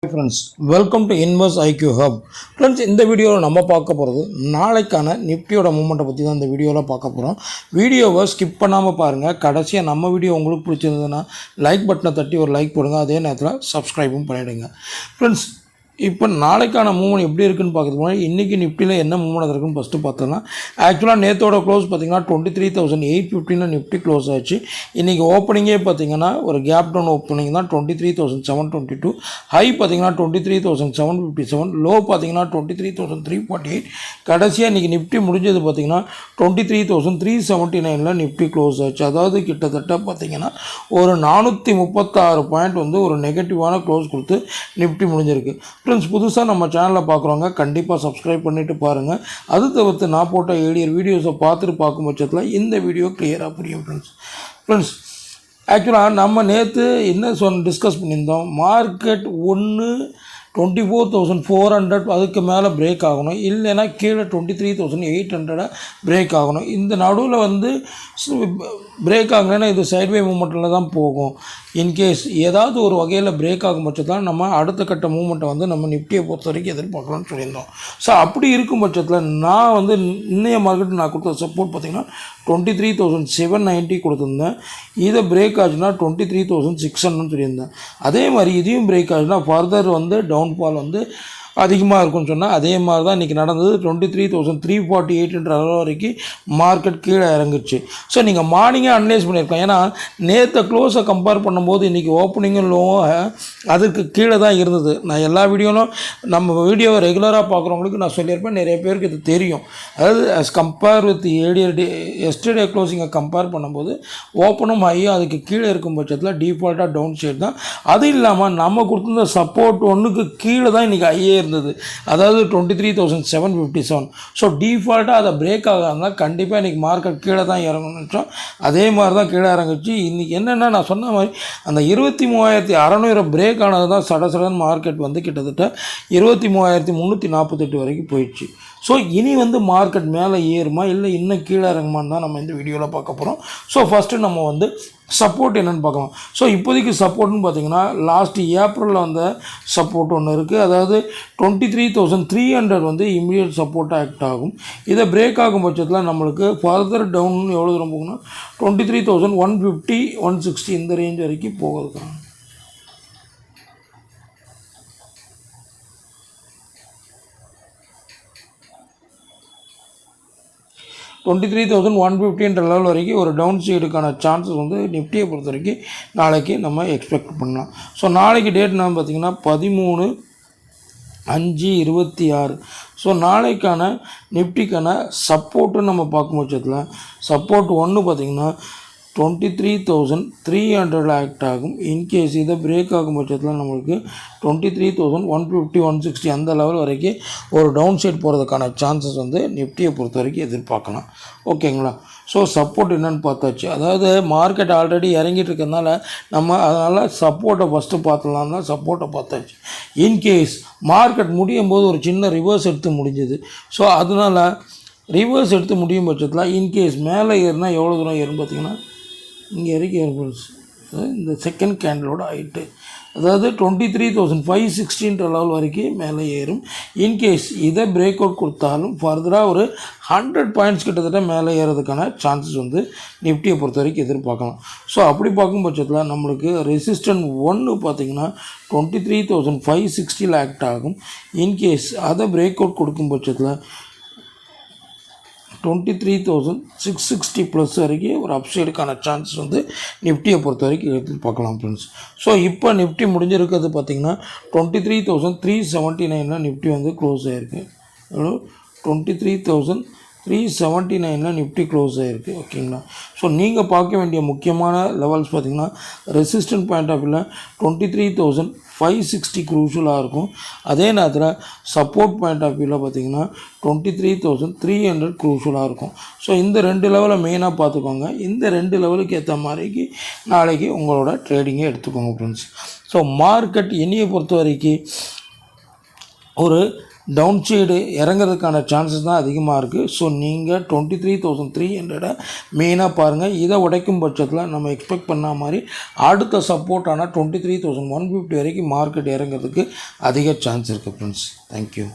Friends welcome to invest IQ hub. Friends, இந்த வீடியோவில் நம்ம பார்க்க போகிறது நாளைக்கான நிஃப்டியோட மூமெண்ட்டை பற்றி தான் இந்த வீடியோவில் பார்க்க போகிறோம். வீடியோவை ஸ்கிப் பண்ணாமல் பாருங்கள். கடைசியாக நம்ம வீடியோ உங்களுக்கு பிடிச்சிருந்ததுன்னா லைக் பட்டனை தட்டி ஒரு லைக் போடுங்க. அதே நேரத்தில் சப்ஸ்கிரைபும் பண்ணிவிடுங்க. ஃப்ரெண்ட்ஸ், இப்போ நாளைக்கான மூவ்மெண்ட் எப்படி இருக்குன்னு பார்க்குறதுக்கு முன்னாடி இன்றைக்கி நிஃப்டியில் என்ன மூவ்மெண்ட் இருக்குன்னு ஃபஸ்ட்டு பார்த்தோம்னா, ஆக்சுவலாக நேற்றோட க்ளோஸ் பார்த்திங்கன்னா 23,815 நிஃப்டி க்ளோஸ் ஆச்சு. இன்றைக்கி ஓப்பனிங்கே பார்த்திங்கன்னா ஒரு கேப் டவுன் ஓப்பனிங் தான் 23,722. ஹை பார்த்திங்கன்னா 23,757. லோ பார்த்திங்கன்னா 23,348. கடைசியாக இன்றைக்கி நிஃப்டி முடிஞ்சது பார்த்திங்கன்னா 23,379 நிஃப்டி க்ளோஸ் ஆச்சு. அதாவது கிட்டத்தட்ட பார்த்திங்கன்னா ஒரு 436 பாயிண்ட் வந்து ஒரு நெகட்டிவான க்ளோஸ் கொடுத்து நிஃப்டி முடிஞ்சிருக்கு. ஃப்ரெண்ட்ஸ், புதுசாக நம்ம சேனலில் பார்க்குறவங்க கண்டிப்பாக சப்ஸ்கிரைப் பண்ணிவிட்டு பாருங்கள். அது தவிர்த்து நான் போட்ட ஏடியர் வீடியோஸை பார்த்துட்டு பார்க்கும் பட்சத்தில் இந்த வீடியோ கிளியராக புரியும். ஃப்ரெண்ட்ஸ், ஆக்சுவலாக நம்ம நேற்று என்ன டிஸ்கஸ் பண்ணியிருந்தோம், மார்க்கெட் 24,400 அதுக்கு மேலே பிரேக் ஆகணும், இல்லைன்னா கீழே 23,800 பிரேக் ஆகணும். இந்த நடுவில் வந்து பிரேக் ஆகலைன்னா இது சைட்வே மூமெண்ட்டில் தான் போகும். இன்கேஸ் ஏதாவது ஒரு வகையில் பிரேக் ஆகும் பட்சத்தில் நம்ம அடுத்த கட்ட மூமெண்ட்டை வந்து நம்ம நிஃப்டியை பொறுத்த வரைக்கும் எதிர்பார்க்கலாம்னு சொல்லியிருந்தோம். ஸோ அப்படி இருக்கும் பட்சத்தில் நான் வந்து இன்னைய மார்க்கெட் நான் கொடுத்த சப்போர்ட் பார்த்திங்கன்னா 23,790 கொடுத்துருந்தேன். இதை பிரேக் ஆச்சுன்னா 23,600 சொல்லியிருந்தேன். அதே மாதிரி இதையும் பிரேக் ஆச்சுன்னா ஃபர்தர் வந்து டவுன்ஃபால் வந்து அதிகமாக இருக்குன்னு சொன்னால் அதே மாதிரி தான் இன்றைக்கி நடந்தது. 23,348 அளவு வரைக்கும் மார்க்கெட் கீழே இறங்குச்சு. ஸோ நீங்கள் மார்னிங்கே அனலைஸ் பண்ணியிருக்கோம். ஏன்னா நேற்று க்ளோஸை கம்பேர் பண்ணும்போது இன்றைக்கி ஓப்பனிங்கும் லோவும் அதுக்கு கீழே தான் இருந்தது. நான் எல்லா வீடியோலும் நம்ம வீடியோவை ரெகுலராக பார்க்குறவங்களுக்கு நான் சொல்லியிருப்பேன், நிறைய பேருக்கு இது தெரியும். அதாவது அஸ் கம்பேர் வித் எஸ்டர்டே க்ளோஸிங்கை கம்பேர் பண்ணும்போது ஓப்பனும் ஹையும் அதுக்கு கீழே இருக்கும் பட்சத்தில் டிஃபால்ட்டாக டவுன் சைட் தான். அது இல்லாமல் நம்ம கொடுத்துருந்த சப்போர்ட் ஒன்றுக்கு கீழே தான் இன்றைக்கி ஹையே இருந்தது, அதாவது 23,757. ஸோ டிஃபால்ட்டாக அதை பிரேக் ஆகாமல் கண்டிப்பாக இன்றைக்கி மார்க்கெட் கீழே தான் இறங்கணும்னு நினச்சோம். அதே மாதிரி தான் கீழே இறங்குச்சு. இன்றைக்கி என்னென்னா நான் சொன்ன மாதிரி அந்த 23,600 பிரேக் ஆனது தான் சடசடன் மார்க்கெட் வந்து கிட்டத்தட்ட 23,348 வரைக்கும் போயிடுச்சு. ஸோ இனி வந்து மார்க்கெட் மேலே ஏறுமா இல்லை இன்னும் கீழே இறங்குமான்னு தான் நம்ம இந்த வீடியோவில் பார்க்க போகிறோம். ஸோ ஃபஸ்ட்டு நம்ம வந்து சப்போர்ட் என்னென்னு பார்க்கலாம். ஸோ இப்போதைக்கு சப்போர்ட்னு பார்த்திங்கன்னா லாஸ்ட் ஏப்ரலில் வந்த சப்போர்ட் ஒன்று இருக்குது. அதாவது 23,300 வந்து இமீடியட் சப்போர்ட்டாக ஆக்ட் ஆகும். இதை பிரேக் ஆகும் பட்சத்தில் நம்மளுக்கு ஃபர்தர் டவுன் எவ்வளோ தூரம் போகும்னா 23,150 160 இந்த ரேஞ்ச் வரைக்கும் போகிறதுக்கான 23,150 லெவல் வரைக்கும் ஒரு டவுன் சைடுக்கான சான்சஸ் வந்து நிஃப்டியை பொறுத்த வரைக்கும் நாளைக்கு நம்ம எக்ஸ்பெக்ட் பண்ணலாம். ஸோ நாளைக்கு டேட் நான் பார்த்திங்கன்னா 13/5/26. ஸோ நாளைக்கான நிஃப்டிக்கான சப்போர்ட்டுன்னு நம்ம பார்க்கும் பட்சத்தில் சப்போர்ட் ஒன்று பார்த்திங்கன்னா 23,300 ஆக்ட் ஆகும். இன்கேஸ் இதை பிரேக் ஆகும் பட்சத்தில் நம்மளுக்கு 23,150 160 அந்த லெவல் வரைக்கும் ஒரு டவுன் சைட் போகிறதுக்கான சான்சஸ் வந்து நிஃப்டியை பொறுத்த வரைக்கும் எதிர்பார்க்கலாம். ஓகேங்களா? ஸோ சப்போர்ட் என்னென்னு பார்த்தாச்சு. அதாவது மார்க்கெட் ஆல்ரெடி இறங்கிட்டு இருக்கிறதுனால நம்ம அதனால் சப்போர்ட்டை ஃபஸ்ட்டு பார்த்துலாம் தான் சப்போர்ட்டை பார்த்தாச்சு. இன்கேஸ் மார்க்கெட் முடியும் போது ஒரு சின்ன ரிவர்ஸ் எடுத்து முடிஞ்சது. ஸோ அதனால் ரிவர்ஸ் எடுத்து முடியும் பட்சத்தில் இன்கேஸ் மேலே ஏறுனா எவ்வளோ தூரம் ஏறுன்னு பார்த்திங்கன்னா இங்கே வரைக்கும் ஏற்படுச்சு. இந்த செகண்ட் கேண்டலோட ஹைட்டு அதாவது 23,516 லெவல் வரைக்கும் மேலே ஏறும். இன்கேஸ் இதை பிரேக் அவுட் கொடுத்தாலும் ஃபர்தராக ஒரு 100 பாயிண்ட்ஸ் கிட்டத்தட்ட மேலே ஏறதுக்கான சான்சஸ் வந்து நிஃப்டியை பொறுத்த வரைக்கும் எதிர்பார்க்கலாம். ஸோ அப்படி பார்க்கும் பட்சத்தில் நம்மளுக்கு ரெசிஸ்டன்ட் ஒன்று பார்த்திங்கன்னா 23,560 ஆக்ட் ஆகும். இன்கேஸ் அதை பிரேக் அவுட் கொடுக்கும் பட்சத்தில் 23,660 ப்ளஸ் வரைக்கும் ஒரு அப்சைடுக்கான சான்சஸ் வந்து நிஃப்டியை பொறுத்த வரைக்கும் எதிர்பார்க்கலாம் ஃப்ரெண்ட்ஸ். ஸோ இப்போ நிஃப்டி முடிஞ்சிருக்கிறது பார்த்திங்கன்னா 23,379 நிஃப்டி வந்து க்ளோஸ் ஆகிருக்கு. 23,379 நிஃப்டி க்ளோஸ் ஆகிருக்கு. ஓகேங்களா? ஸோ நீங்கள் பார்க்க வேண்டிய முக்கியமான லெவல்ஸ் பார்த்திங்கன்னா ரெசிஸ்டன்ட் பாயிண்ட் ஆஃப் வியூவில் 23,560 க்ரூஷலாக இருக்கும். அதே நேரத்தில் சப்போர்ட் பாயிண்ட் ஆஃப் வியூவில் பார்த்திங்கன்னா 23,300 க்ரூஷலாக இருக்கும். ஸோ இந்த ரெண்டு லெவலை மெயினாக பார்த்துக்கோங்க. இந்த ரெண்டு லெவலுக்கு ஏற்ற மாதிரிக்கு நாளைக்கு உங்களோட ட்ரேடிங்கை எடுத்துக்கோங்க ஃப்ரெண்ட்ஸ். ஸோ மார்க்கெட் என்னையை பொறுத்த வரைக்கும் ஒரு டவுன் சைடு இறங்குறதுக்கான சான்சஸ் தான் அதிகமாக இருக்குது. ஸோ நீங்கள் 23,300 மெயினாக பாருங்கள். இதை உடைக்கும் பட்சத்தில் நம்ம எக்ஸ்பெக்ட் பண்ண மாதிரி அடுத்த சப்போர்ட்டான 23,150 வரைக்கும் மார்க்கெட் இறங்குறதுக்கு அதிக சான்ஸ் இருக்குது ஃப்ரெண்ட்ஸ். தேங்க்யூ.